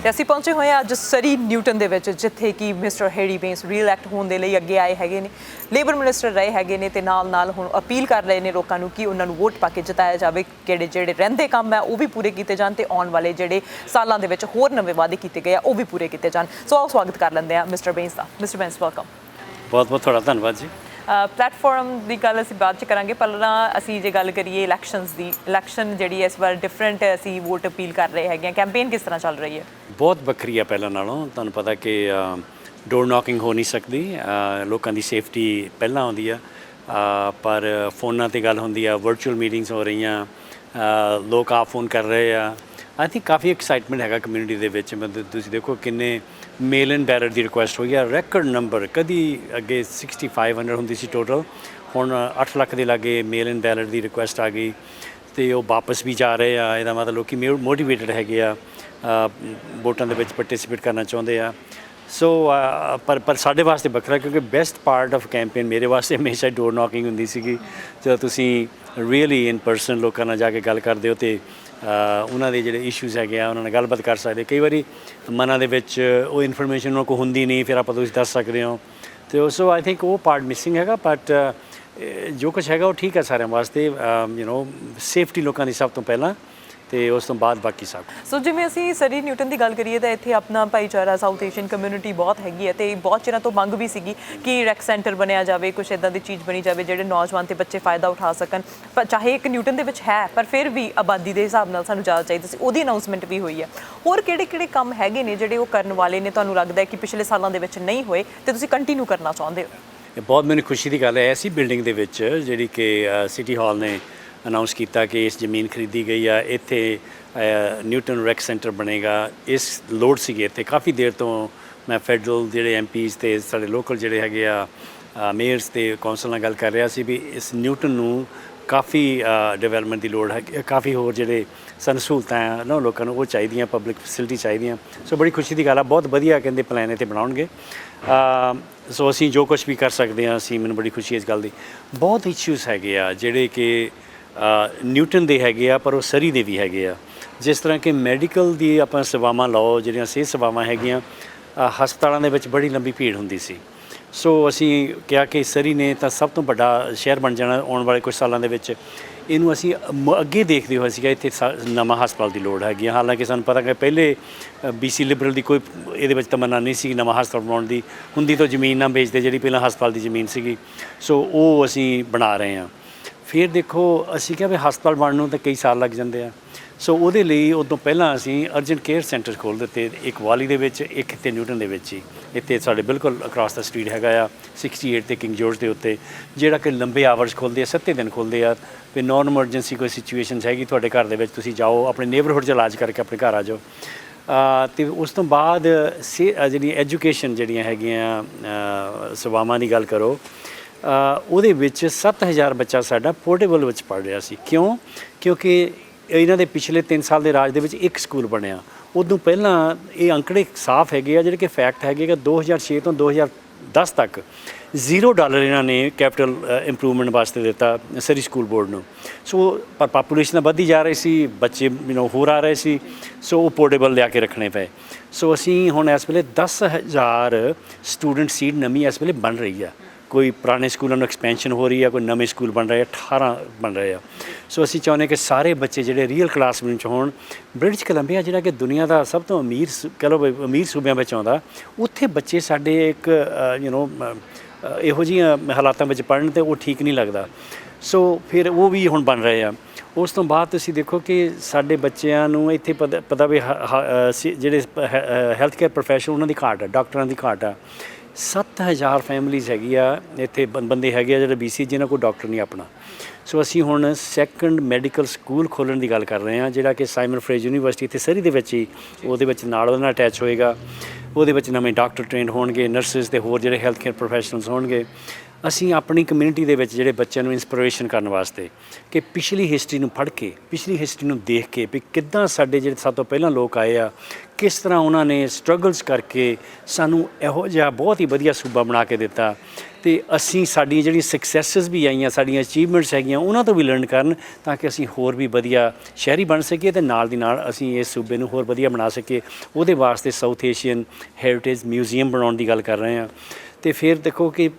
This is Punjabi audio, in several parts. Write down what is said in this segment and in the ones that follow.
ਤੇ ਅਸੀਂ ਪਹੁੰਚੇ ਹੋਏ ਹਾਂ ਅੱਜ ਸਰੀ ਨਿਊਟਨ ਦੇ ਵਿੱਚ, ਜਿੱਥੇ ਕਿ ਮਿਸਟਰ ਹੈਰੀ ਬੇਂਸ ਰੀਇਲੈਕਟ ਹੋਣ ਦੇ ਲਈ ਅੱਗੇ ਆਏ ਹੈਗੇ ਨੇ। ਲੇਬਰ ਮਿਨਿਸਟਰ ਰਹੇ ਹੈਗੇ ਨੇ ਤੇ ਨਾਲ ਹੁਣ ਅਪੀਲ ਕਰ ਰਹੇ ਨੇ ਲੋਕਾਂ ਨੂੰ ਕਿ ਉਹਨਾਂ ਨੂੰ ਵੋਟ ਪਾ ਕੇ ਜਿਤਾਇਆ ਜਾਵੇ। ਜਿਹੜੇ ਰਹਿੰਦੇ ਕੰਮ ਹੈ ਉਹ ਵੀ ਪੂਰੇ ਕੀਤੇ ਜਾਣ ਤੇ ਆਉਣ ਵਾਲੇ ਜਿਹੜੇ ਸਾਲਾਂ ਦੇ ਵਿੱਚ ਹੋਰ ਨਵੇਂ ਵਾਅਦੇ ਕੀਤੇ ਗਏ ਆ ਉਹ ਵੀ ਪੂਰੇ ਕੀਤੇ ਜਾਣ। ਸੋ ਆਓ ਸਵਾਗਤ ਕਰ ਲੈਂਦੇ ਆ ਮਿਸਟਰ ਬੇਂਸ ਦਾ। Mister Bains welcome. ਬਹੁਤ ਬਹੁਤ ਤੁਹਾਡਾ ਧੰਨਵਾਦ ਜੀ। ਪਲੈਟਫਾਰਮ ਦੀ ਗੱਲ ਅਸੀਂ ਬਾਅਦ 'ਚ ਕਰਾਂਗੇ, ਪਹਿਲਾਂ ਅਸੀਂ ਜੇ ਗੱਲ ਕਰੀਏ ਇਲੈਕਸ਼ਨਸ ਦੀ, ਇਲੈਕਸ਼ਨ ਜਿਹੜੀ ਇਸ ਵਾਰ ਡਿਫਰੈਂਟ ਅਸੀਂ ਵੋਟ ਅਪੀਲ ਕਰ ਰਹੇ ਹੈਗੇ ਆ। ਕੈਂਪੇਨ ਕਿਸ ਤਰ੍ਹਾਂ ਚੱਲ ਰਹੀ ਹੈ? ਬਹੁਤ ਵੱਖਰੀ ਆ ਪਹਿਲਾਂ ਨਾਲੋਂ। ਤੁਹਾਨੂੰ ਪਤਾ ਕਿ ਡੋਰ ਨੌਕਿੰਗ ਹੋ ਨਹੀਂ ਸਕਦੀ, ਲੋਕਾਂ ਦੀ ਸੇਫਟੀ ਪਹਿਲਾਂ ਆਉਂਦੀ ਆ, ਪਰ ਫੋਨਾਂ 'ਤੇ ਗੱਲ ਹੁੰਦੀ ਆ, ਵਰਚੁਅਲ ਮੀਟਿੰਗਸ ਹੋ ਰਹੀਆਂ, ਲੋਕ ਆਪ ਫੋਨ ਕਰ ਰਹੇ ਆ। ਆਈ ਥਿੰਕ ਕਾਫੀ ਐਕਸਾਈਟਮੈਂਟ ਹੈਗਾ ਕਮਿਊਨਿਟੀ ਦੇ ਵਿੱਚ। ਮਤਲਬ ਤੁਸੀਂ ਦੇਖੋ ਕਿੰਨੇ ਮੇਲ ਐਂਡ ਬੈਲਟ ਦੀ ਰਿਕੁਐਸਟ ਹੋਈ ਆ, ਰੈਕਡ ਨੰਬਰ। ਕਦੀ ਅੱਗੇ 6500 ਹੁੰਦੀ ਸੀ ਟੋਟਲ, ਹੁਣ 8 ਲੱਖ ਦੇ ਲਾਗੇ ਮੇਲ ਐਂਡ ਬੈਲਟ ਦੀ ਰਿਕੁਐਸਟ ਆ ਗਈ ਤੇ ਉਹ ਵਾਪਸ ਵੀ ਜਾ ਰਹੇ ਆ। ਇਹਦਾ ਮਤਲਬ ਲੋਕੀ ਮੋਟੀਵੇਟਡ ਹੈਗੇ ਆ, ਵੋਟਾਂ ਦੇ ਵਿੱਚ ਪਾਰਟਿਸਿਪੇਟ ਕਰਨਾ ਚਾਹੁੰਦੇ ਆ। ਸੋ ਪਰ ਸਾਡੇ ਵਾਸਤੇ ਵੱਖਰਾ, ਕਿਉਂਕਿ ਬੈਸਟ ਪਾਰਟ ਆਫ ਕੈਂਪੇਨ ਮੇਰੇ ਵਾਸਤੇ ਹਮੇਸ਼ਾ ਡੋਰ ਨੌਕਿੰਗ ਹੁੰਦੀ ਸੀਗੀ। ਜਦੋਂ ਤੁਸੀਂ ਰੀਅਲੀ ਇਨ ਪਰਸਨ ਲੋਕਾਂ ਨਾਲ ਜਾ ਕੇ ਗੱਲ ਕਰਦੇ ਹੋ ਤੇ ਉਹਨਾਂ ਦੇ ਜਿਹੜੇ ਇਸ਼ੂਜ਼ ਹੈਗੇ ਆ ਉਹਨਾਂ ਨਾਲ ਗੱਲਬਾਤ ਕਰ ਸਕਦੇ। ਕਈ ਵਾਰੀ ਮਨਾਂ ਦੇ ਵਿੱਚ ਉਹ ਇਨਫੋਰਮੇਸ਼ਨ ਉਹਨਾਂ ਕੋਲ ਹੁੰਦੀ ਨਹੀਂ, ਫਿਰ ਆਪਾਂ ਤੁਸੀਂ ਦੱਸ ਸਕਦੇ ਹੋ। ਅਤੇ ਸੋ ਆਈ ਥਿੰਕ ਉਹ ਪਾਰਟ ਮਿਸਿੰਗ ਹੈਗਾ, ਬਟ ਜੋ ਕੁਛ ਹੈਗਾ ਉਹ ਠੀਕ ਹੈ ਸਾਰਿਆਂ ਵਾਸਤੇ। ਸੇਫਟੀ ਲੋਕਾਂ ਦੀ ਸਭ ਤੋਂ ਪਹਿਲਾਂ ਅਤੇ ਉਸ ਤੋਂ ਬਾਅਦ ਬਾਕੀ ਸਭ। ਸੋ ਜਿਵੇਂ ਅਸੀਂ ਸਰੀ ਨਿਊਟਨ ਦੀ ਗੱਲ ਕਰੀਏ ਤਾਂ ਇੱਥੇ ਆਪਣਾ ਭਾਈਚਾਰਾ, ਸਾਊਥ ਏਸ਼ੀਅਨ ਕਮਿਊਨਿਟੀ ਬਹੁਤ ਹੈਗੀ ਹੈ ਅਤੇ ਬਹੁਤ ਚਿਰਾਂ ਤੋਂ ਮੰਗ ਵੀ ਸੀਗੀ ਕਿ ਰੈਕ ਸੈਂਟਰ ਬਣਿਆ ਜਾਵੇ, ਕੁਛ ਇੱਦਾਂ ਦੀ ਚੀਜ਼ ਬਣੀ ਜਾਵੇ ਜਿਹੜੇ ਨੌਜਵਾਨ ਅਤੇ ਬੱਚੇ ਫਾਇਦਾ ਉਠਾ ਸਕਣ। ਪਰ ਚਾਹੇ ਇੱਕ ਨਿਊਟਨ ਦੇ ਵਿੱਚ ਹੈ, ਪਰ ਫਿਰ ਵੀ ਆਬਾਦੀ ਦੇ ਹਿਸਾਬ ਨਾਲ ਸਾਨੂੰ ਜ਼ਿਆਦਾ ਚਾਹੀਦਾ ਸੀ। ਉਹਦੀ ਅਨਾਊਂਸਮੈਂਟ ਵੀ ਹੋਈ ਹੈ। ਹੋਰ ਕਿਹੜੇ ਕੰਮ ਹੈਗੇ ਨੇ ਜਿਹੜੇ ਉਹ ਕਰਨ ਵਾਲੇ ਨੇ, ਤੁਹਾਨੂੰ ਲੱਗਦਾ ਹੈ ਕਿ ਪਿਛਲੇ ਸਾਲਾਂ ਦੇ ਵਿੱਚ ਨਹੀਂ ਹੋਏ ਅਤੇ ਤੁਸੀਂ ਕੰਟੀਨਿਊ ਕਰਨਾ ਚਾਹੁੰਦੇ ਹੋ? ਇਹ ਬਹੁਤ ਮੈਨੂੰ ਖੁਸ਼ੀ ਦੀ ਗੱਲ ਹੈ। ਐਸੀ ਬਿਲਡਿੰਗ ਦੇ ਵਿੱਚ ਜਿਹੜੀ ਕਿ ਸਿਟੀ ਹਾਲ ਨੇ ਅਨਾਊਂਸ ਕੀਤਾ ਕਿ ਇਸ ਜ਼ਮੀਨ ਖਰੀਦੀ ਗਈ ਆ, ਇੱਥੇ ਨਿਊਟਨ ਰੈਕ ਸੈਂਟਰ ਬਣੇਗਾ। ਇਸ ਲੋੜ ਸੀਗੀ ਇੱਥੇ ਕਾਫੀ ਦੇਰ ਤੋਂ। ਮੈਂ ਫੈਡਰਲ ਜਿਹੜੇ MPs ਅਤੇ ਸਾਡੇ ਲੋਕਲ ਜਿਹੜੇ ਹੈਗੇ ਆ ਮੇਅਰਸ ਅਤੇ ਕੌਂਸਲ ਨਾਲ ਗੱਲ ਕਰ ਰਿਹਾ ਸੀ ਵੀ ਇਸ ਨਿਊਟਨ ਨੂੰ ਕਾਫੀ ਡਿਵੈਲਪਮੈਂਟ ਦੀ ਲੋੜ ਹੈ। ਕਾਫੀ ਹੋਰ ਜਿਹੜੇ ਸਾਨੂੰ ਸਹੂਲਤਾਂ ਆ ਨਾ ਲੋਕਾਂ ਨੂੰ ਉਹ ਚਾਹੀਦੀਆਂ, ਪਬਲਿਕ ਫੈਸਿਲਿਟੀ ਚਾਹੀਦੀਆਂ। ਸੋ ਬੜੀ ਖੁਸ਼ੀ ਦੀ ਗੱਲ ਆ, ਬਹੁਤ ਵਧੀਆ ਕਹਿੰਦੇ ਪਲਾਨ ਇੱਥੇ ਬਣਾਉਣਗੇ। ਸੋ ਅਸੀਂ ਜੋ ਕੁਛ ਵੀ ਕਰ ਸਕਦੇ ਹਾਂ ਅਸੀਂ, ਮੈਨੂੰ ਬੜੀ ਖੁਸ਼ੀ ਇਸ ਗੱਲ ਦੀ। ਬਹੁਤ ਇਸ਼ੂਜ਼ ਹੈਗੇ ਆ ਜਿਹੜੇ ਕਿ ਨਿਊਟਨ ਦੇ ਹੈਗੇ ਆ, ਪਰ ਉਹ ਸਰੀ ਦੇ ਵੀ ਹੈਗੇ ਆ। ਜਿਸ ਤਰ੍ਹਾਂ ਕਿ ਮੈਡੀਕਲ ਦੀ ਆਪਾਂ ਸੇਵਾਵਾਂ ਲਓ, ਜਿਹੜੀਆਂ ਸਿਹਤ ਸੇਵਾਵਾਂ ਹੈਗੀਆਂ, ਹਸਪਤਾਲਾਂ ਦੇ ਵਿੱਚ ਬੜੀ ਲੰਬੀ ਭੀੜ ਹੁੰਦੀ ਸੀ। ਸੋ ਅਸੀਂ ਕਿਹਾ ਕਿ ਸਰੀ ਨੇ ਤਾਂ ਸਭ ਤੋਂ ਵੱਡਾ ਸ਼ਹਿਰ ਬਣ ਜਾਣਾ ਆਉਣ ਵਾਲੇ ਕੁਝ ਸਾਲਾਂ ਦੇ ਵਿੱਚ। ਇਹਨੂੰ ਅਸੀਂ ਅੱਗੇ ਦੇਖਦੇ ਹੋਏ ਸੀਗਾ ਇੱਥੇ ਨਵਾਂ ਹਸਪਤਾਲ ਦੀ ਲੋੜ ਹੈਗੀ ਆ। ਹਾਲਾਂਕਿ ਸਾਨੂੰ ਪਤਾ ਕਿ ਪਹਿਲੇ BC ਲਿਬਰਲ ਦੀ ਕੋਈ ਇਹਦੇ ਵਿੱਚ ਤਮੰਨਾ ਨਹੀਂ ਸੀ ਨਵਾਂ ਹਸਪਤਾਲ ਬਣਾਉਣ ਦੀ। ਹੁੰਦੀ ਤਾਂ ਜ਼ਮੀਨ ਨਾ ਵੇਚਦੇ, ਜਿਹੜੀ ਪਹਿਲਾਂ ਹਸਪਤਾਲ ਦੀ ਜ਼ਮੀਨ ਸੀਗੀ। ਸੋ ਉਹ ਅਸੀਂ ਬਣਾ ਰਹੇ ਹਾਂ। ਫਿਰ ਦੇਖੋ ਅਸੀਂ ਕਿਹਾ ਵੀ ਹਸਪਤਾਲ ਬਣਨ ਨੂੰ ਤਾਂ ਕਈ ਸਾਲ ਲੱਗ ਜਾਂਦੇ ਆ। ਸੋ ਉਹਦੇ ਲਈ ਉਦੋਂ ਪਹਿਲਾਂ ਅਸੀਂ ਅਰਜੈਂਟ ਕੇਅਰ ਸੈਂਟਰ ਖੋਲ੍ਹ ਦਿੱਤੇ, ਇੱਕ ਵਾਲੀ ਦੇ ਵਿੱਚ, ਇੱਕ ਇੱਥੇ ਨਿਊਟਨ ਦੇ ਵਿੱਚ ਹੀ। ਇੱਥੇ ਸਾਡੇ ਬਿਲਕੁਲ ਅਕਰਾਸ ਦਾ ਸਟਰੀਟ ਹੈਗਾ ਆ 68 ਤੇ ਕਿੰਗ ਜੋਰਜ ਦੇ ਉੱਤੇ, ਜਿਹੜਾ ਕਿ ਲੰਬੇ ਆਵਰਸ ਖੁੱਲ੍ਹਦੇ ਆ, 7 ਦਿਨ ਖੁੱਲ੍ਹਦੇ ਆ। ਵੀ ਨੋਨ ਐਮਰਜੈਂਸੀ ਕੋਈ ਸਿਚੁਏਸ਼ਨਸ ਹੈਗੀ ਤੁਹਾਡੇ ਘਰ ਦੇ ਵਿੱਚ, ਤੁਸੀਂ ਜਾਓ ਆਪਣੇ ਨੇਬਰਹੁੱਡ 'ਚ ਇਲਾਜ ਕਰਕੇ ਆਪਣੇ ਘਰ ਆ ਜਾਓ। ਅਤੇ ਉਸ ਤੋਂ ਬਾਅਦ ਜਿਹੜੀ ਐਜੂਕੇਸ਼ਨ ਜਿਹੜੀਆਂ ਹੈਗੀਆਂ ਸੇਵਾਵਾਂ ਦੀ ਗੱਲ ਕਰੋ, ਉਹਦੇ ਵਿੱਚ 7000 ਬੱਚਾ ਸਾਡਾ ਪੋਰਟੇਬਲ ਵਿੱਚ ਪੜ੍ਹ ਰਿਹਾ ਸੀ। ਕਿਉਂਕਿ ਇਹਨਾਂ ਦੇ ਪਿਛਲੇ 3 ਸਾਲ ਦੇ ਰਾਜ ਦੇ ਵਿੱਚ ਇੱਕ ਸਕੂਲ ਬਣਿਆ। ਉਦੋਂ ਪਹਿਲਾਂ ਇਹ ਅੰਕੜੇ ਸਾਫ਼ ਹੈਗੇ ਆ, ਜਿਹੜੇ ਕਿ ਫੈਕਟ ਹੈਗੇ ਕਿ 2006 ਤੋਂ 2010 ਤੱਕ $0 ਇਹਨਾਂ ਨੇ ਕੈਪੀਟਲ ਇੰਪਰੂਵਮੈਂਟ ਵਾਸਤੇ ਦਿੱਤਾ ਸਰੀ ਸਕੂਲ ਬੋਰਡ ਨੂੰ। ਸੋ ਪਰ ਪਾਪੂਲੇਸ਼ਨ ਤਾਂ ਵੱਧਦੀ ਜਾ ਰਹੀ ਸੀ, ਬੱਚੇ ਹੋਰ ਆ ਰਹੇ ਸੀ, ਸੋ ਉਹ ਪੋਰਟੇਬਲ ਲਿਆ ਕੇ ਰੱਖਣੇ ਪਏ। ਸੋ ਅਸੀਂ ਹੁਣ ਇਸ ਵੇਲੇ 10,000 ਸਟੂਡੈਂਟ ਸੀਟ ਨਵੀਂ ਇਸ ਵੇਲੇ ਬਣ ਰਹੀ ਆ। ਕੋਈ ਪੁਰਾਣੇ ਸਕੂਲਾਂ ਨੂੰ ਐਕਸਪੈਂਸ਼ਨ ਹੋ ਰਹੀ ਆ, ਕੋਈ ਨਵੇਂ ਸਕੂਲ ਬਣ ਰਹੇ ਆ, 18 ਬਣ ਰਹੇ ਆ। ਸੋ ਅਸੀਂ ਚਾਹੁੰਦੇ ਕਿ ਸਾਰੇ ਬੱਚੇ ਜਿਹੜੇ ਰੀਅਲ ਕਲਾਸ ਵਿੱਚ ਹੋਣ। ਬ੍ਰਿਟਿਸ਼ ਕੋਲੰਬੀਆ ਜਿਹੜਾ ਕਿ ਦੁਨੀਆ ਦਾ ਸਭ ਤੋਂ ਅਮੀਰ ਕਹਿ ਲਓ ਅਮੀਰ ਸੂਬਿਆਂ ਵਿੱਚ ਆਉਂਦਾ, ਉੱਥੇ ਬੱਚੇ ਸਾਡੇ ਇੱਕ ਇਹੋ ਜਿਹੀਆਂ ਹਾਲਾਤਾਂ ਵਿੱਚ ਪੜ੍ਹਨ ਅਤੇ ਉਹ ਠੀਕ ਨਹੀਂ ਲੱਗਦਾ। ਸੋ ਫਿਰ ਉਹ ਵੀ ਹੁਣ ਬਣ ਰਹੇ ਆ। ਉਸ ਤੋਂ ਬਾਅਦ ਤੁਸੀਂ ਦੇਖੋ ਕਿ ਸਾਡੇ ਬੱਚਿਆਂ ਨੂੰ ਇੱਥੇ ਪਤਾ ਵੀ ਜਿਹੜੇ ਹੈਲਥ ਕੇਅਰ ਪ੍ਰੋਫੈਸ਼ਨ ਉਹਨਾਂ ਦੀ ਘਾਟ ਆ, ਡਾਕਟਰਾਂ ਦੀ ਘਾਟ ਆ। 7000 ਫੈਮਲੀਜ਼ ਹੈਗੀ ਆ ਇੱਥੇ, ਬੰਦੇ ਹੈਗੇ ਆ ਜਿਹੜੇ BC ਜਿਹਨਾਂ ਕੋਲ ਡਾਕਟਰ ਨਹੀਂ ਆਪਣਾ। ਸੋ ਅਸੀਂ ਹੁਣ ਸੈਕੰਡ ਮੈਡੀਕਲ ਸਕੂਲ ਖੋਲ੍ਹਣ ਦੀ ਗੱਲ ਕਰ ਰਹੇ ਹਾਂ, ਜਿਹੜਾ ਕਿ ਸਾਈਮਨ ਫਰੇਜ਼ਰ ਯੂਨੀਵਰਸਿਟੀ ਇੱਥੇ ਸਰੀ ਦੇ ਵਿੱਚ ਹੀ, ਉਹਦੇ ਵਿੱਚ ਨਾਲ ਉਹਦੇ ਨਾਲ ਅਟੈਚ ਹੋਏਗਾ। ਉਹਦੇ ਵਿੱਚ ਨਵੇਂ ਡਾਕਟਰ ਟ੍ਰੇਨਡ ਹੋਣਗੇ, ਨਰਸਿਸ ਅਤੇ ਹੋਰ ਜਿਹੜੇ ਹੈਲਥ ਕੇਅਰ ਪ੍ਰੋਫੈਸ਼ਨਲਸ ਹੋਣਗੇ। ਅਸੀਂ ਆਪਣੀ ਕਮਿਊਨਿਟੀ ਦੇ ਵਿੱਚ ਜਿਹੜੇ ਬੱਚਿਆਂ ਨੂੰ ਇੰਸਪੀਰੇਸ਼ਨ ਕਰਨ ਵਾਸਤੇ ਕਿ ਪਿਛਲੀ ਹਿਸਟਰੀ ਨੂੰ ਪੜ੍ਹ ਕੇ, ਪਿਛਲੀ ਹਿਸਟਰੀ ਨੂੰ ਦੇਖ ਕੇ ਵੀ ਕਿੱਦਾਂ ਸਾਡੇ ਜਿਹੜੇ ਸਭ ਤੋਂ ਪਹਿਲਾਂ ਲੋਕ ਆਏ ਆ, ਕਿਸ ਤਰ੍ਹਾਂ ਉਹਨਾਂ ਨੇ ਸਟਰਗਲਸ ਕਰਕੇ ਸਾਨੂੰ ਇਹੋ ਜਿਹਾ ਬਹੁਤ ਹੀ ਵਧੀਆ ਸੂਬਾ ਬਣਾ ਕੇ ਦਿੱਤਾ। ਤੇ ਅਸੀਂ ਸਾਡੀਆਂ ਜਿਹੜੀਆਂ ਸਕਸੈਸਸ ਵੀ ਆਈਆਂ, ਸਾਡੀਆਂ ਅਚੀਵਮੈਂਟਸ ਹੈਗੀਆਂ, ਉਹਨਾਂ ਤੋਂ ਵੀ ਲਰਨ ਕਰਨ ਤਾਂ ਕਿ ਅਸੀਂ ਹੋਰ ਵੀ ਵਧੀਆ ਸ਼ਹਿਰੀ ਬਣ ਸਕੀਏ ਤੇ ਨਾਲ ਦੀ ਨਾਲ ਅਸੀਂ ਇਸ ਸੂਬੇ ਨੂੰ ਹੋਰ ਵਧੀਆ ਬਣਾ ਸਕੀਏ। ਉਹਦੇ ਵਾਸਤੇ ਸਾਊਥ ਏਸ਼ੀਅਨ ਹੈਰੀਟੇਜ ਮਿਊਜ਼ੀਅਮ ਬਣਾਉਣ ਦੀ ਗੱਲ ਕਰ ਰਹੇ ਹਾਂ। ਤੇ ਫਿਰ ਦੇਖੋ ਕਿ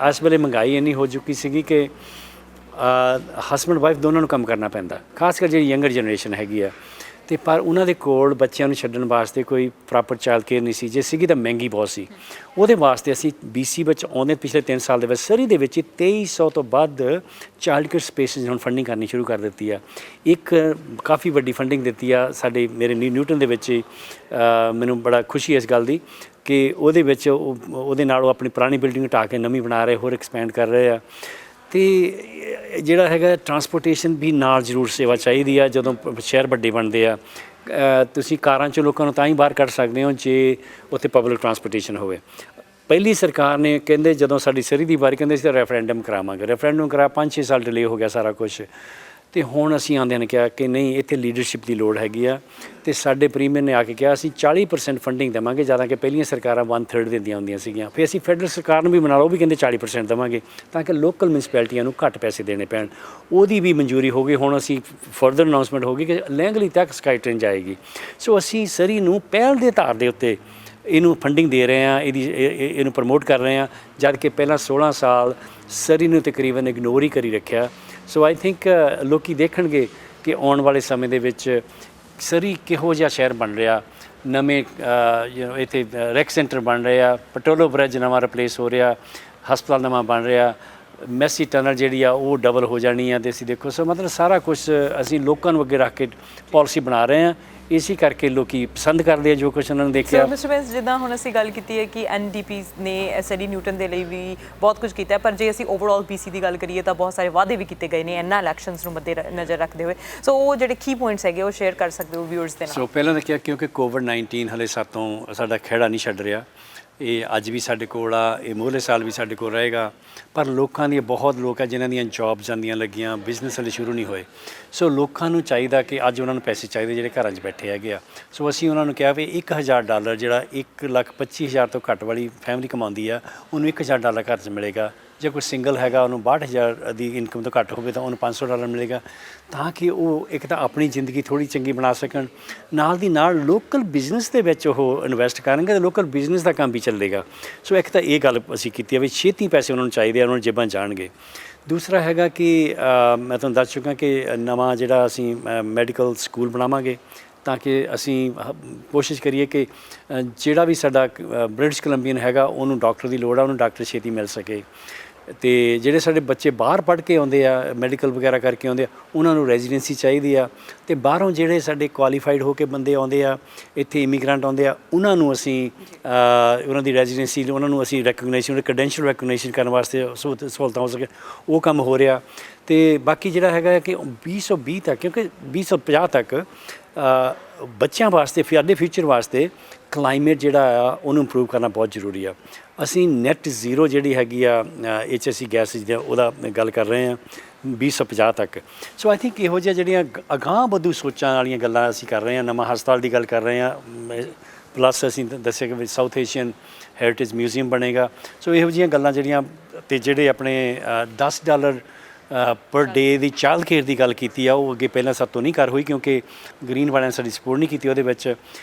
ਇਸ ਵੇਲੇ ਮਹਿੰਗਾਈ ਇੰਨੀ ਹੋ ਚੁੱਕੀ ਸੀਗੀ ਕਿ ਹਸਬੈਂਡ ਵਾਈਫ ਦੋਨਾਂ ਨੂੰ ਕੰਮ ਕਰਨਾ ਪੈਂਦਾ, ਖਾਸ ਕਰ ਜਿਹੜੀ ਯੰਗਰ ਜਨਰੇਸ਼ਨ ਹੈਗੀ ਆ। ਤੇ ਪਰ ਉਹਨਾਂ ਦੇ ਕੋਲ ਬੱਚਿਆਂ ਨੂੰ ਛੱਡਣ ਵਾਸਤੇ ਕੋਈ ਪ੍ਰੋਪਰ ਚਾਈਲਡ ਕੇਅਰ ਨਹੀਂ ਸੀ, ਜੇ ਸੀਗੀ ਤਾਂ ਮਹਿੰਗੀ ਬਹੁਤ ਸੀ। ਉਹਦੇ ਵਾਸਤੇ ਅਸੀਂ BC ਵਿੱਚ ਆਉਂਦੇ ਪਿਛਲੇ 3 ਸਾਲ ਦੇ ਵਿੱਚ ਸਰੀ ਦੇ ਵਿੱਚ 2300 ਤੋਂ ਵੱਧ ਚਾਈਲਡ ਕੇਅਰ ਸਪੇਸਿਸ ਹੁਣ ਫੰਡਿੰਗ ਕਰਨੀ ਸ਼ੁਰੂ ਕਰ ਦਿੱਤੀ ਆ। ਇੱਕ ਕਾਫੀ ਵੱਡੀ ਫੰਡਿੰਗ ਦਿੱਤੀ ਆ ਸਾਡੇ ਮੇਰੇ ਨਿਊਟਨ ਦੇ ਵਿੱਚ ਹੀ। ਮੈਨੂੰ ਬੜਾ ਖੁਸ਼ੀ ਇਸ ਗੱਲ ਦੀ ਕਿ ਉਹਦੇ ਵਿੱਚ ਉਹਦੇ ਨਾਲ ਉਹ ਆਪਣੀ ਪੁਰਾਣੀ ਬਿਲਡਿੰਗ ਢਾਹ ਕੇ ਨਵੀਂ ਬਣਾ ਰਹੇ, ਹੋਰ ਐਕਸਪੈਂਡ ਕਰ ਰਹੇ ਆ। ਤੇ ਜਿਹੜਾ ਹੈਗਾ ਟਰਾਂਸਪੋਰਟੇਸ਼ਨ ਵੀ ਨਾਲ ਜ਼ਰੂਰ ਸੇਵਾ ਚਾਹੀਦੀ ਆ। ਜਦੋਂ ਸ਼ਹਿਰ ਵੱਡੇ ਬਣਦੇ ਆ, ਤੁਸੀਂ ਕਾਰਾਂ 'ਚੋਂ ਲੋਕਾਂ ਨੂੰ ਤਾਂ ਹੀ ਬਾਹਰ ਕੱਢ ਸਕਦੇ ਹੋ ਜੇ ਉੱਥੇ ਪਬਲਿਕ ਟਰਾਂਸਪੋਰਟੇਸ਼ਨ ਹੋਵੇ। ਪਹਿਲੀ ਸਰਕਾਰ ਨੇ ਕਹਿੰਦੇ ਜਦੋਂ ਸਾਡੀ ਸਰੀ ਦੀ ਵਾਰੀ ਕਹਿੰਦੇ ਸੀ ਤਾਂ ਰੈਫਰੈਂਡਮ ਕਰਾਵਾਂਗੇ, ਰੈਫਰੈਂਡਮ ਕਰਾ 5-6 ਸਾਲ ਡਿਲੇ ਹੋ ਗਿਆ ਸਾਰਾ ਕੁਛ। ਤੇ ਹੁਣ ਅਸੀਂ ਆਉਂਦਿਆਂ ਨੇ ਕਿਹਾ ਕਿ ਨਹੀਂ, ਇੱਥੇ ਲੀਡਰਸ਼ਿਪ ਦੀ ਲੋੜ ਹੈਗੀ ਆ। ਤੇ ਸਾਡੇ ਪ੍ਰੀਮੀਅਰ ਨੇ ਆ ਕੇ ਕਿਹਾ ਅਸੀਂ 40% ਫੰਡਿੰਗ ਦੇਵਾਂਗੇ, ਜ਼ਿਆਦਾ ਕਿ ਪਹਿਲੀਆਂ ਸਰਕਾਰਾਂ 1/3 ਦਿੰਦੀਆਂ ਹੁੰਦੀਆਂ ਸੀਗੀਆਂ। ਫਿਰ ਅਸੀਂ ਫੈਡਰਲ ਸਰਕਾਰ ਨੂੰ ਵੀ ਬਣਾ ਲਓ, ਉਹ ਵੀ ਕਹਿੰਦੇ 40% ਦੇਵਾਂਗੇ ਤਾਂ ਕਿ ਲੋਕਲ ਮਿਊਨਿਸਪੈਲਿਟੀਆਂ ਨੂੰ ਘੱਟ ਪੈਸੇ ਦੇਣੇ ਪੈਣ। ਉਹਦੀ ਵੀ ਮਨਜ਼ੂਰੀ ਹੋ ਗਈ। ਹੁਣ ਅਸੀਂ ਫਰਦਰ ਅਨਾਊਂਸਮੈਂਟ ਹੋ ਗਈ ਕਿ ਲੈਂਗਲੀ ਤੱਕ ਸਕਾਈ ਟ੍ਰੇਨ ਜਾਏਗੀ। ਸੋ ਅਸੀਂ ਸਰੀ ਨੂੰ ਪਹਿਲ ਦੇ ਆਧਾਰ ਦੇ ਉੱਤੇ ਇਹਨੂੰ ਫੰਡਿੰਗ ਦੇ ਰਹੇ ਹਾਂ, ਇਹਨੂੰ ਪ੍ਰਮੋਟ ਕਰ ਰਹੇ ਹਾਂ, ਜਦ ਕਿ ਪਹਿਲਾਂ 16 ਸਾਲ ਸਰੀ ਨੂੰ ਤਕਰੀਬਨ ਇਗਨੋਰ ਹੀ ਕਰੀ ਰੱਖਿਆ। ਸੋ ਆਈ ਥਿੰਕ ਲੋਕੀ ਦੇਖਣਗੇ ਕਿ ਆਉਣ ਵਾਲੇ ਸਮੇਂ ਦੇ ਵਿੱਚ ਸਰੀ ਕਿਹੋ ਜਿਹਾ ਸ਼ਹਿਰ ਬਣ ਰਿਹਾ। ਨਵੇਂ ਇੱਥੇ ਰੈਕ ਸੈਂਟਰ ਬਣ ਰਿਹਾ, ਪਟੋਲੋ ਬ੍ਰਿਜ ਨਵਾਂ ਰਿਪਲੇਸ ਹੋ ਰਿਹਾ, ਹਸਪਤਾਲ ਨਵਾਂ ਬਣ ਰਿਹਾ, ਮੈਸੀ ਟਨਲ ਜਿਹੜੀ ਆ ਉਹ ਡਬਲ ਹੋ ਜਾਣੀ ਆ। ਅਤੇ ਅਸੀਂ ਦੇਖੋ ਸੋ ਮਤਲਬ ਸਾਰਾ ਕੁਛ ਅਸੀਂ ਲੋਕਾਂ ਨੂੰ ਅੱਗੇ ਰੱਖ ਕੇ ਪਾਲਿਸੀ ਬਣਾ ਰਹੇ ਹਾਂ। ਇਸੇ ਕਰਕੇ ਲੋਕੀ ਪਸੰਦ ਕਰਦੇ ਆ ਜੋ ਕੁਛ ਉਹਨਾਂ ਨੇ ਦੇਖਿਆ। ਮਿਸਟਰ ਬੈਂਸ, ਜਿੱਦਾਂ ਹੁਣ ਅਸੀਂ ਗੱਲ ਕੀਤੀ ਹੈ ਕਿ NDP ਨੇ ਸਰੀ ਨਿਊਟਨ ਦੇ ਲਈ ਵੀ ਬਹੁਤ ਕੁਝ ਕੀਤਾ, ਪਰ ਜੇ ਅਸੀਂ ਓਵਰਆਲ BC ਦੀ ਗੱਲ ਕਰੀਏ ਤਾਂ ਬਹੁਤ ਸਾਰੇ ਵਾਅਦੇ ਵੀ ਕੀਤੇ ਗਏ ਨੇ ਇਹਨਾਂ ਇਲੈਕਸ਼ਨਸ ਨੂੰ ਮੱਦੇ ਨਜ਼ਰ ਰੱਖਦੇ ਹੋਏ। ਸੋ ਉਹ ਜਿਹੜੇ ਕੀ ਪੁਆਇੰਟਸ ਹੈਗੇ ਉਹ ਸ਼ੇਅਰ ਕਰ ਸਕਦੇ ਹੋ ਵਿਊਅਰਸ ਦੇ ਨਾਲ। ਸੋ ਪਹਿਲਾਂ ਤਾਂ ਕਿਹਾ ਕਿਉਂਕਿ COVID-19 ਹਲੇ ਸਾਡਾ ਖਹਿੜਾ ਨਹੀਂ ਛੱਡ ਰਿਹਾ। ਇਹ ਅੱਜ ਵੀ ਸਾਡੇ ਕੋਲ ਆ, ਇਹ ਮੂਹਰਲੇ ਸਾਲ ਵੀ ਸਾਡੇ ਕੋਲ ਰਹੇਗਾ। ਪਰ ਲੋਕਾਂ ਦੀਆਂ ਬਹੁਤ ਲੋਕ ਆ ਜਿਨ੍ਹਾਂ ਦੀਆਂ ਜੌਬਸ ਜਾਂਦੀਆਂ ਲੱਗੀਆਂ, ਬਿਜ਼ਨਸ ਹਲੇ ਸ਼ੁਰੂ ਨਹੀਂ ਹੋਏ। ਸੋ ਲੋਕਾਂ ਨੂੰ ਚਾਹੀਦਾ ਕਿ ਅੱਜ ਉਹਨਾਂ ਨੂੰ ਪੈਸੇ ਚਾਹੀਦੇ ਜਿਹੜੇ ਘਰਾਂ 'ਚ ਬੈਠੇ ਹੈਗੇ ਆ। ਸੋ ਅਸੀਂ ਉਹਨਾਂ ਨੂੰ ਕਿਹਾ ਵੀ $1000 ਜਿਹੜਾ 1,25,000 ਤੋਂ ਘੱਟ ਵਾਲੀ ਫੈਮਿਲੀ ਕਮਾਉਂਦੀ ਆ, ਉਹਨੂੰ $1000 ਘਰ 'ਚ ਮਿਲੇਗਾ। ਜੇ ਕੋਈ ਸਿੰਗਲ ਹੈਗਾ ਉਹਨੂੰ 62,000 ਦੀ ਇਨਕਮ ਤੋਂ ਘੱਟ ਹੋਵੇ ਤਾਂ ਉਹਨੂੰ $500 ਮਿਲੇਗਾ, ਤਾਂ ਕਿ ਉਹ ਇੱਕ ਤਾਂ ਆਪਣੀ ਜ਼ਿੰਦਗੀ ਥੋੜ੍ਹੀ ਚੰਗੀ ਬਣਾ ਸਕਣ, ਨਾਲ ਦੀ ਨਾਲ ਲੋਕਲ ਬਿਜ਼ਨਸ ਦੇ ਵਿੱਚ ਉਹ ਇਨਵੈਸਟ ਕਰਨਗੇ ਤਾਂ ਲੋਕਲ ਬਿਜ਼ਨਸ ਦਾ ਕੰਮ ਵੀ ਚੱਲੇਗਾ। ਸੋ ਇੱਕ ਤਾਂ ਇਹ ਗੱਲ ਅਸੀਂ ਕੀਤੀ ਹੈ ਵੀ ਛੇਤੀ ਪੈਸੇ ਉਹਨਾਂ ਨੂੰ ਚਾਹੀਦੇ ਆ, ਉਹਨਾਂ ਨੂੰ ਜੇਬਾਂ ਜਾਣਗੇ। ਦੂਸਰਾ ਹੈਗਾ ਕਿ ਮੈਂ ਤੁਹਾਨੂੰ ਦੱਸ ਚੁੱਕਾ ਕਿ ਨਵਾਂ ਜਿਹੜਾ ਅਸੀਂ ਮੈਡੀਕਲ ਸਕੂਲ ਬਣਾਵਾਂਗੇ ਤਾਂ ਕਿ ਅਸੀਂ ਕੋਸ਼ਿਸ਼ ਕਰੀਏ ਕਿ ਜਿਹੜਾ ਵੀ ਸਾਡਾ ਬ੍ਰਿਟਿਸ਼ ਕੋਲੰਬੀਅਨ ਹੈਗਾ ਉਹਨੂੰ ਡਾਕਟਰ ਦੀ ਲੋੜ ਆ, ਉਹਨੂੰ ਡਾਕਟਰ ਛੇਤੀ ਮਿਲ ਸਕੇ। ਅਤੇ ਜਿਹੜੇ ਸਾਡੇ ਬੱਚੇ ਬਾਹਰ ਪੜ੍ਹ ਕੇ ਆਉਂਦੇ ਆ, ਮੈਡੀਕਲ ਵਗੈਰਾ ਕਰਕੇ ਆਉਂਦੇ ਆ, ਉਹਨਾਂ ਨੂੰ ਰੈਜ਼ੀਡੈਂਸੀ ਚਾਹੀਦੀ ਆ। ਅਤੇ ਬਾਹਰੋਂ ਜਿਹੜੇ ਸਾਡੇ ਕੁਆਲੀਫਾਈਡ ਹੋ ਕੇ ਬੰਦੇ ਆਉਂਦੇ ਆ, ਇੱਥੇ ਇਮੀਗ੍ਰੈਂਟ ਆਉਂਦੇ ਆ, ਉਹਨਾਂ ਨੂੰ ਅਸੀਂ ਉਹਨਾਂ ਦੀ ਰੈਜ਼ੀਡੈਂਸੀ, ਉਹਨਾਂ ਨੂੰ ਅਸੀਂ ਰੈਕਗਨਾਈਜੇਸ਼ਨ, ਕ੍ਰੈਡੈਂਸ਼ੀਅਲ ਰੈਕਗਨਾਈਜੇਸ਼ਨ ਕਰਨ ਵਾਸਤੇ ਸਹੂਲਤਾਂ ਹੋ ਸਕੇ, ਉਹ ਕੰਮ ਹੋ ਰਿਹਾ। ਅਤੇ ਬਾਕੀ ਜਿਹੜਾ ਹੈਗਾ ਕਿ 2020 ਤੱਕ, ਕਿਉਂਕਿ 2050 ਤੱਕ ਬੱਚਿਆਂ ਵਾਸਤੇ, ਸਾਡੇ ਫਿਊਚਰ ਵਾਸਤੇ ਕਲਾਈਮੇਟ ਜਿਹੜਾ ਆ ਉਹਨੂੰ ਇੰਪਰੂਵ ਕਰਨਾ ਬਹੁਤ ਜ਼ਰੂਰੀ ਆ। ਅਸੀਂ ਨੈੱਟ ਜ਼ੀਰੋ ਜਿਹੜੀ ਹੈਗੀ ਆ HFC ਗੈਸ ਦੀ ਉਹਦਾ ਗੱਲ ਕਰ ਰਹੇ ਹਾਂ 2050 ਤੱਕ। ਸੋ ਆਈ ਥਿੰਕ ਇਹੋ ਜਿਹੀਆਂ ਜਿਹੜੀਆਂ ਅਗਾਂਹ ਵਧੂ ਸੋਚਾਂ ਵਾਲੀਆਂ ਗੱਲਾਂ ਅਸੀਂ ਕਰ ਰਹੇ ਹਾਂ। ਨਵਾਂ ਹਸਪਤਾਲ ਦੀ ਗੱਲ ਕਰ ਰਹੇ ਹਾਂ, ਪਲੱਸ ਅਸੀਂ ਦੱਸਿਆ ਕਿ ਸਾਊਥ ਏਸ਼ੀਅਨ ਹੈਰੀਟੇਜ ਮਿਊਜ਼ੀਅਮ ਬਣੇਗਾ। ਸੋ ਇਹੋ ਜਿਹੀਆਂ ਗੱਲਾਂ ਜਿਹੜੀਆਂ, ਅਤੇ ਜਿਹੜੇ ਆਪਣੇ $10 ਪਰ ਡੇ ਦੀ ਚਾਈਲਡ ਕੇਅਰ ਦੀ ਗੱਲ ਕੀਤੀ ਆ, ਉਹ ਅੱਗੇ ਪਹਿਲਾਂ ਸਾਡੇ ਤੋਂ ਨਹੀਂ ਕਰ ਹੋਈ ਕਿਉਂਕਿ ਗ੍ਰੀਨ ਵਾਲਿਆਂ ਨੇ ਸਾਡੀ ਸਪੋਰਟ ਨਹੀਂ ਕੀਤੀ ਉਹਦੇ ਵਿੱਚ।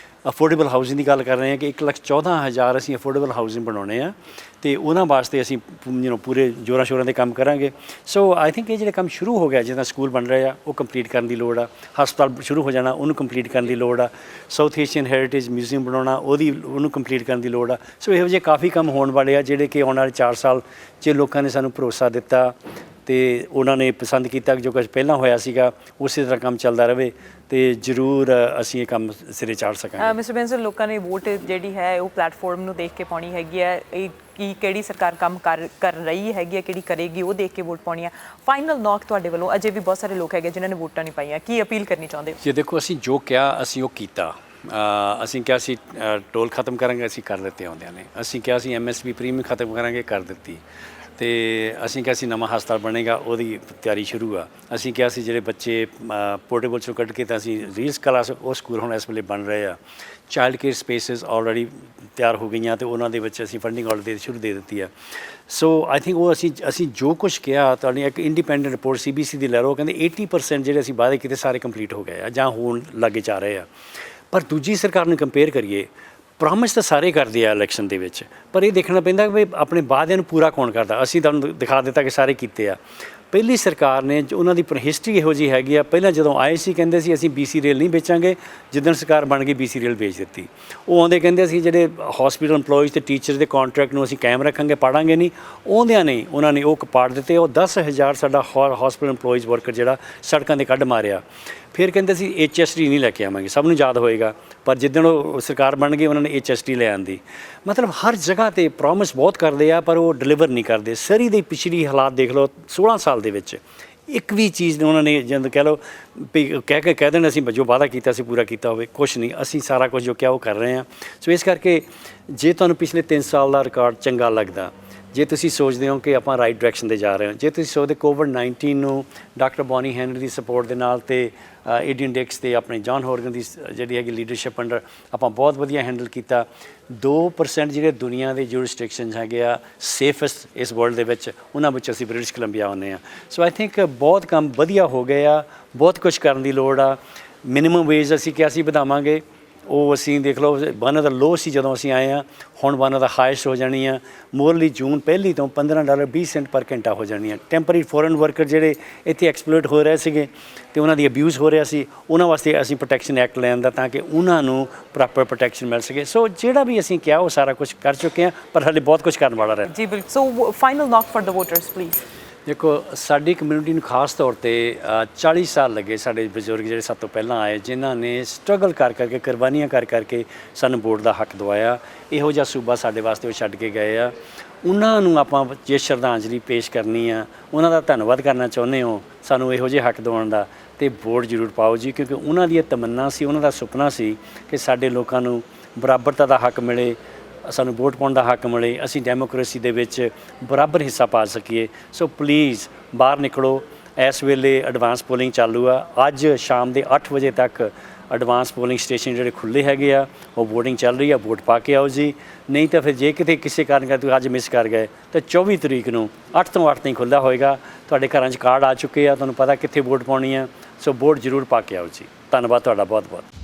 ਅਫੋਰਡੇਬਲ ਹਾਊਸਿੰਗ ਦੀ ਗੱਲ ਕਰ ਰਹੇ ਹਾਂ ਕਿ 1,14,000 ਅਸੀਂ ਅਫੋਰਡੇਬਲ ਹਾਊਸਿੰਗ ਬਣਾਉਣੇ ਆ ਅਤੇ ਉਹਨਾਂ ਵਾਸਤੇ ਅਸੀਂ ਪੂਰੇ ਜ਼ੋਰਾਂ ਸ਼ੋਰਾਂ ਦੇ ਕੰਮ ਕਰਾਂਗੇ। ਸੋ ਆਈ ਥਿੰਕ ਇਹ ਜਿਹੜੇ ਕੰਮ ਸ਼ੁਰੂ ਹੋ ਗਿਆ, ਜਿੱਦਾਂ ਸਕੂਲ ਬਣ ਰਹੇ ਆ ਉਹ ਕੰਪਲੀਟ ਕਰਨ ਦੀ ਲੋੜ ਆ, ਹਸਪਤਾਲ ਸ਼ੁਰੂ ਹੋ ਜਾਣਾ ਉਹਨੂੰ ਕੰਪਲੀਟ ਕਰਨ ਦੀ ਲੋੜ ਆ, ਸਾਊਥ ਏਸ਼ੀਅਨ ਹੈਰੀਟੇਜ ਮਿਊਜ਼ੀਅਮ ਬਣਾਉਣਾ ਉਹਨੂੰ ਕੰਪਲੀਟ ਕਰਨ ਦੀ ਲੋੜ ਆ। ਸੋ ਇਹੋ ਜਿਹੇ ਕਾਫੀ ਕੰਮ ਹੋਣ ਵਾਲੇ ਆ ਜਿਹੜੇ ਕਿ ਆਉਣ ਵਾਲੇ 4 ਸਾਲ 'ਚ ਲੋਕਾਂ ਨੇ ਸਾਨੂੰ ਭਰੋਸਾ ਦਿੱਤਾ ਅਤੇ ਉਹਨਾਂ ਨੇ ਪਸੰਦ ਕੀਤਾ ਕਿ ਜੋ ਕੁਝ ਪਹਿਲਾਂ ਹੋਇਆ ਸੀਗਾ ਉਸੇ ਤਰ੍ਹਾਂ ਕੰਮ ਚੱਲਦਾ ਰਹੇ ਅਤੇ ਜ਼ਰੂਰ ਅਸੀਂ ਇਹ ਕੰਮ ਸਿਰੇ ਚਾੜ ਸਕਾਂਗੇ। ਮਿਸਟਰ ਬੈਂਸ, ਲੋਕਾਂ ਨੇ ਵੋਟ ਜਿਹੜੀ ਹੈ ਉਹ ਪਲੈਟਫਾਰਮ ਨੂੰ ਦੇਖ ਕੇ ਪਾਉਣੀ ਹੈਗੀ ਹੈ, ਇਹ ਕਿ ਕਿਹੜੀ ਸਰਕਾਰ ਕੰਮ ਕਰ ਰਹੀ ਹੈਗੀ ਹੈ, ਕਿਹੜੀ ਕਰੇਗੀ, ਉਹ ਦੇਖ ਕੇ ਵੋਟ ਪਾਉਣੀ ਆ। ਫਾਈਨਲ ਨੋਕ ਤੁਹਾਡੇ ਵੱਲੋਂ, ਅਜੇ ਵੀ ਬਹੁਤ ਸਾਰੇ ਲੋਕ ਹੈਗੇ ਜਿਨ੍ਹਾਂ ਨੇ ਵੋਟਾਂ ਨਹੀਂ ਪਾਈਆਂ, ਕੀ ਅਪੀਲ ਕਰਨੀ ਚਾਹੁੰਦੇ ਹੋ? ਜੇ ਦੇਖੋ, ਅਸੀਂ ਜੋ ਕਿਹਾ ਅਸੀਂ ਉਹ ਕੀਤਾ। ਅਸੀਂ ਕਿਹਾ ਅਸੀਂ ਟੋਲ ਖਤਮ ਕਰਾਂਗੇ, ਅਸੀਂ ਕਰ ਦਿੱਤੇ ਆਉਂਦਿਆਂ ਨੇ। ਅਸੀਂ ਕਿਹਾ ਅਸੀਂ MSP ਪ੍ਰੀਮੀਅਮ ਖਤਮ ਕਰਾਂਗੇ, ਕਰ ਦਿੱਤੀ। ਤੇ ਅਸੀਂ ਕਿਹਾ ਸੀ ਨਵਾਂ ਹਸਪਤਾਲ ਬਣੇਗਾ, ਉਹਦੀ ਤਿਆਰੀ ਸ਼ੁਰੂ ਆ। ਅਸੀਂ ਕਿਹਾ ਸੀ ਜਿਹੜੇ ਬੱਚੇ ਪੋਰਟੇਬਲ 'ਚੋਂ ਕੱਢ ਕੇ ਤਾਂ ਅਸੀਂ ਰੀਲਸ ਕਲਾਸ, ਉਹ ਸਕੂਲ ਹੁਣ ਇਸ ਵੇਲੇ ਬਣ ਰਹੇ ਆ। ਚਾਈਲਡ ਕੇਅਰ ਸਪੇਸਿਸ ਆਲਰੇਡੀ ਤਿਆਰ ਹੋ ਗਈਆਂ ਤੇ ਉਹਨਾਂ ਦੇ ਵਿੱਚ ਅਸੀਂ ਫੰਡਿੰਗ ਆਲਰੇਡੀ ਸ਼ੁਰੂ ਦੇ ਦਿੱਤੀ ਆ। ਸੋ ਆਈ ਥਿੰਕ ਉਹ ਅਸੀਂ ਜੋ ਕੁਛ ਕਿਹਾ, ਤੁਹਾਡੀ ਇੱਕ ਇੰਡੀਪੈਂਡੈਂਟ ਰਿਪੋਰਟ CBC ਦੀ ਲੈ ਲਓ, ਕਹਿੰਦੇ 80% ਜਿਹੜੇ ਅਸੀਂ ਵਾਅਦੇ ਕੀਤੇ ਸਾਰੇ ਕੰਪਲੀਟ ਹੋ ਗਏ ਆ ਜਾਂ ਹੋਣ ਲਾਗੇ ਜਾ ਰਹੇ ਆ। ਪਰ ਦੂਜੀ ਸਰਕਾਰ ਨੂੰ ਕੰਪੇਅਰ ਕਰੀਏ, ਪ੍ਰੋਮਿਸ ਤਾਂ ਸਾਰੇ ਕਰਦੇ ਆ ਇਲੈਕਸ਼ਨ ਦੇ ਵਿੱਚ, ਪਰ ਇਹ ਦੇਖਣਾ ਪੈਂਦਾ ਕਿ ਆਪਣੇ ਵਾਅਦਿਆਂ ਨੂੰ ਪੂਰਾ ਕੌਣ ਕਰਦਾ। ਅਸੀਂ ਤੁਹਾਨੂੰ ਦਿਖਾ ਦਿੱਤਾ ਕਿ ਸਾਰੇ ਕੀਤੇ ਆ। ਪਹਿਲੀ ਸਰਕਾਰ ਨੇ ਉਹਨਾਂ ਦੀ ਹਿਸਟਰੀ ਇਹੋ ਜਿਹੀ ਹੈਗੀ ਆ, ਪਹਿਲਾਂ ਜਦੋਂ ਆਏ ਸੀ ਕਹਿੰਦੇ ਸੀ ਅਸੀਂ BC ਰੇਲ ਨਹੀਂ ਵੇਚਾਂਗੇ, ਜਿੱਦਣ ਸਰਕਾਰ ਬਣ ਗਈ BC ਰੇਲ ਵੇਚ ਦਿੱਤੀ। ਉਹ ਆਉਂਦੇ ਕਹਿੰਦੇ ਅਸੀਂ ਜਿਹੜੇ ਹਸਪੀਟਲ EMPLOYEES ਤੇ ਟੀਚਰ ਦੇ ਕੰਟਰੈਕਟ ਨੂੰ ਅਸੀਂ ਕਾਇਮ ਰੱਖਾਂਗੇ, ਪਾੜਾਂਗੇ ਨਹੀਂ। ਆਉਂਦਿਆਂ ਨਹੀਂ ਉਹਨਾਂ ਨੇ ਉਹ ਪਾੜ ਦਿੱਤੇ। ਉਹ 10,000 ਸਾਡਾ ਹਸਪੀਟਲ EMPLOYEES ਵਰਕਰ ਜਿਹੜਾ ਸੜਕਾਂ 'ਤੇ ਕੱਢ ਮਾਰਿਆ। ਫਿਰ ਕਹਿੰਦੇ ਸੀ HSD ਨਹੀਂ ਲੈ ਕੇ ਆਵਾਂਗੇ, ਸਭ ਨੂੰ ਯਾਦ ਹੋਏਗਾ। ਪਰ ਜਿੱਦਣ ਉਹ ਸਰਕਾਰ ਬਣ ਗਈ ਉਹਨਾਂ ਨੇ HSD ਲੈ ਆਂਦੀ। ਮਤਲਬ ਹਰ ਜਗ੍ਹਾ 'ਤੇ ਪ੍ਰੋਮਿਸ ਬਹੁਤ ਕਰਦੇ ਆ ਪਰ ਉਹ ਡਿਲੀਵਰ ਨਹੀਂ ਕਰਦੇ। ਸਰੀ ਦੇ ਪਿਛਲੀ ਹਾਲਾਤ ਦੇਖ ਲਓ, 16 ਸਾਲ ਦੇ ਵਿੱਚ ਇੱਕ ਵੀ ਚੀਜ਼ ਨੇ ਉਹਨਾਂ ਨੇ ਜਦ ਕਹਿ ਲਓ ਵੀ ਕਹਿ ਦੇਣ ਅਸੀਂ ਜੋ ਵਾਅਦਾ ਕੀਤਾ ਸੀ ਪੂਰਾ ਕੀਤਾ ਹੋਵੇ, ਕੁਛ ਨਹੀਂ। ਅਸੀਂ ਸਾਰਾ ਕੁਝ ਜੋ ਕਿਹਾ ਉਹ ਕਰ ਰਹੇ ਹਾਂ। ਸੋ ਇਸ ਕਰਕੇ ਜੇ ਤੁਹਾਨੂੰ ਪਿਛਲੇ 3 ਸਾਲ ਦਾ ਰਿਕਾਰਡ ਚੰਗਾ ਲੱਗਦਾ, ਜੇ ਤੁਸੀਂ ਸੋਚਦੇ ਹੋ ਕਿ ਆਪਾਂ ਰਾਈਟ ਡਾਇਰੈਕਸ਼ਨ 'ਤੇ ਜਾ ਰਹੇ ਹਾਂ, ਜੇ ਤੁਸੀਂ ਸੋਚਦੇ COVID-19 ਨੂੰ ਡਾਕਟਰ ਬੋਨੀ ਹੈਨਰੀ ਦੀ ਸਪੋਰਟ ਦੇ ਨਾਲ ਤੇ ਏਡੀਅਨ ਡਿਕਸ ਤੇ ਆਪਣੇ ਜੌਨ ਹੋਰਗਨ ਦੀ ਜਿਹੜੀ ਹੈਗੀ ਲੀਡਰਸ਼ਿਪ ਅੰਡਰ ਆਪਾਂ ਬਹੁਤ ਵਧੀਆ ਹੈਂਡਲ ਕੀਤਾ। 2% ਜਿਹੜੇ ਦੁਨੀਆ ਦੇ ਜੂਰਿਸਡਿਕਸ਼ਨਸ ਹੈਗੇ ਆ ਸੇਫੈਸਟ ਇਸ ਵਰਲਡ ਦੇ ਵਿੱਚ, ਉਹਨਾਂ ਵਿੱਚ ਅਸੀਂ ਬ੍ਰਿਟਿਸ਼ ਕੋਲੰਬੀਆ ਆਉਂਦੇ ਹਾਂ। ਸੋ ਆਈ ਥਿੰਕ ਬਹੁਤ ਕੰਮ ਵਧੀਆ ਹੋ ਗਏ ਆ, ਬਹੁਤ ਕੁਝ ਕਰਨ ਦੀ ਲੋੜ ਆ। ਮਿਨੀਮਮ ਵੇਜ ਅਸੀਂ ਕਿਹਾ ਸੀ ਵਧਾਵਾਂਗੇ, ਉਹ ਅਸੀਂ ਦੇਖ ਲਓ ਵਨ ਆਫ ਦਾ ਲੋ ਸੀ ਜਦੋਂ ਅਸੀਂ ਆਏ ਹਾਂ, ਹੁਣ ਵਨ ਆਫ ਦਾ ਹਾਈਐਸਟ ਹੋ ਜਾਣੀ ਆ। ਮੋਰਲੀ ਜੂਨ ਪਹਿਲੀ ਤੋਂ $15.20 ਪਰ ਘੰਟਾ ਹੋ ਜਾਣੀ ਆ। ਟੈਂਪਰਰੀ ਫੋਰਨ ਵਰਕਰ ਜਿਹੜੇ ਇੱਥੇ ਐਕਸਪਲੋਇਟ ਹੋ ਰਹੇ ਸੀਗੇ ਤੇ ਉਹਨਾਂ ਦੀ ਅਬਿਊਜ਼ ਹੋ ਰਿਹਾ ਸੀ, ਉਹਨਾਂ ਵਾਸਤੇ ਅਸੀਂ ਪ੍ਰੋਟੈਕਸ਼ਨ ਐਕਟ ਲੈਣ ਦਾ ਤਾਂ ਕਿ ਉਹਨਾਂ ਨੂੰ ਪ੍ਰੋਪਰ ਪ੍ਰੋਟੈਕਸ਼ਨ ਮਿਲ ਸਕੇ। ਸੋ ਜਿਹੜਾ ਵੀ ਅਸੀਂ ਕਿਹਾ ਉਹ ਸਾਰਾ ਕੁਝ ਕਰ ਚੁੱਕੇ ਹਾਂ, ਪਰ ਹਾਲੇ ਬਹੁਤ ਕੁਝ ਕਰਨ ਵਾਲਾ ਰਹਿ। ਜੀ ਬਿਲਕੁਲ। ਸੋ final note for the voters please. ਦੇਖੋ, ਸਾਡੀ ਕਮਿਊਨਿਟੀ ਨੂੰ ਖਾਸ ਤੌਰ ਤੇ 40 ਸਾਲ ਲੱਗੇ, ਸਾਡੇ ਬਜ਼ੁਰਗ ਜਿਹੜੇ ਸਭ ਤੋਂ ਪਹਿਲਾਂ ਆਏ, ਜਿਨ੍ਹਾਂ ਨੇ ਸਟਰਗਲ ਕਰ ਕਰਕੇ, ਕੁਰਬਾਨੀਆਂ ਕਰ ਕਰਕੇ ਸਾਨੂੰ ਵੋਟ ਦਾ ਹੱਕ ਦਵਾਇਆ। ਇਹੋ ਜਿਹਾ ਸੂਬਾ ਸਾਡੇ ਵਾਸਤੇ ਉਹ ਛੱਡ ਕੇ ਗਏ ਆ। ਉਹਨਾਂ ਨੂੰ ਆਪਾਂ ਜੇ ਸ਼ਰਧਾਂਜਲੀ ਪੇਸ਼ ਕਰਨੀ ਆ, ਉਹਨਾਂ ਦਾ ਧੰਨਵਾਦ ਕਰਨਾ ਚਾਹੁੰਦੇ ਹੋ ਸਾਨੂੰ ਇਹੋ ਜਿਹੇ ਹੱਕ ਦਿਵਾਉਣ ਦਾ, ਤੇ ਵੋਟ ਜ਼ਰੂਰ ਪਾਓ ਜੀ, ਕਿਉਂਕਿ ਉਹਨਾਂ ਦੀ ਇਹ ਤਮੰਨਾ ਸੀ, ਉਹਨਾਂ ਦਾ ਸੁਪਨਾ ਸੀ ਕਿ ਸਾਡੇ ਲੋਕਾਂ ਨੂੰ ਬਰਾਬਰਤਾ ਦਾ ਹੱਕ ਮਿਲੇ, ਸਾਨੂੰ ਵੋਟ ਪਾਉਣ ਦਾ ਹੱਕ ਮਿਲੇ, ਅਸੀਂ ਡੈਮੋਕ੍ਰੇਸੀ ਦੇ ਵਿੱਚ ਬਰਾਬਰ ਹਿੱਸਾ ਪਾ ਸਕੀਏ। ਸੋ ਪਲੀਜ਼ ਬਾਹਰ ਨਿਕਲੋ। ਇਸ ਵੇਲੇ ਐਡਵਾਂਸ ਪੋਲਿੰਗ ਚਾਲੂ ਆ। ਅੱਜ ਸ਼ਾਮ ਦੇ 8 ਵਜੇ ਤੱਕ ਐਡਵਾਂਸ ਪੋਲਿੰਗ ਸਟੇਸ਼ਨ ਜਿਹੜੇ ਖੁੱਲ੍ਹੇ ਹੈਗੇ ਆ, ਉਹ ਵੋਟਿੰਗ ਚੱਲ ਰਹੀ ਆ। ਵੋਟ ਪਾ ਕੇ ਆਓ ਜੀ। ਨਹੀਂ ਤਾਂ ਫਿਰ ਜੇ ਕਿਤੇ ਕਿਸੇ ਕਾਰਨ ਕਰਕੇ ਤੁਸੀਂ ਅੱਜ ਮਿਸ ਕਰ ਗਏ ਤਾਂ 24 ਤਰੀਕ ਨੂੰ 8 ਤੋਂ 8 ਨਹੀਂ ਖੁੱਲ੍ਹਾ ਹੋਏਗਾ। ਤੁਹਾਡੇ ਘਰਾਂ 'ਚ ਕਾਰਡ ਆ ਚੁੱਕੇ ਆ, ਤੁਹਾਨੂੰ ਪਤਾ ਕਿੱਥੇ ਵੋਟ ਪਾਉਣੀ ਆ। ਸੋ ਵੋਟ ਜ਼ਰੂਰ ਪਾ ਕੇ ਆਓ ਜੀ। ਧੰਨਵਾਦ ਤੁਹਾਡਾ ਬਹੁਤ ਬਹੁਤ।